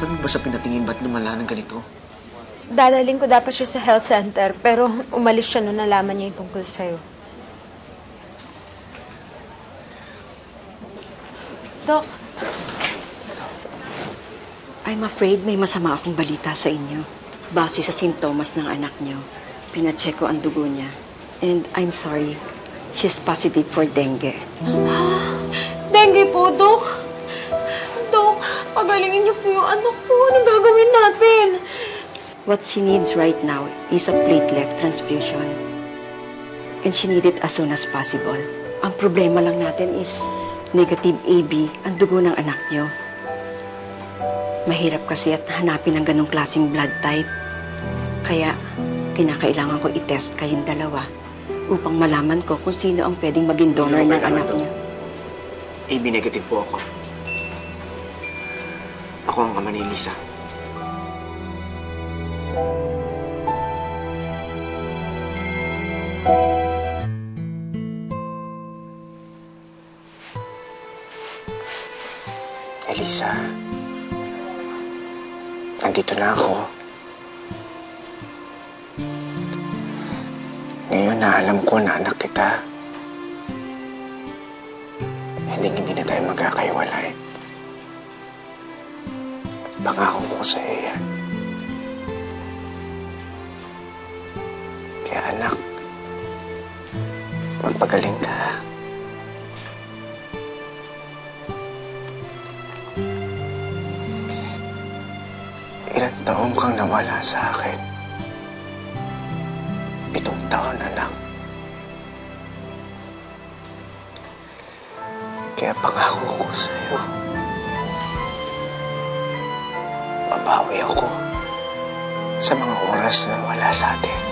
Saan mo ba sa pinatingin ba't lumala ng ganito? Dadaling ko dapat siya sa health center, pero umalis siya nung nalaman niya yung tungkol sa'yo. Dok. I'm afraid may masama akong balita sa inyo. Base sa sintomas ng anak niyo, pinacheck ko ang dugo niya. And I'm sorry, she's positive for dengue. Dengue po, Dok. Dok, pagalingin niyo po yung anak ko. Anong gagawin natin? What she needs right now is a platelet transfusion. And she need it as soon as possible. Ang problema lang natin is negative AB ang dugo ng anak niyo. Mahirap kasi at hanapin ang ganong klaseng blood type. Kaya, kinakailangan ko i-test kayong dalawa upang malaman ko kung sino ang pwedeng maging donor ng anak niyo. AB negative po ako. Ako ang ama ni Lisa. Elisa, nandito na ako. Ngayon na alam ko na anak kita. Hindi na tayo magkakaiwalay. Pangako ko sa iyo yan. Kaya anak, magpagaling ka. Ilang taong kang nawala sa akin. 7 taon, anak. Kaya pangako ko sa'yo, babawi ako sa mga oras na wala sa atin.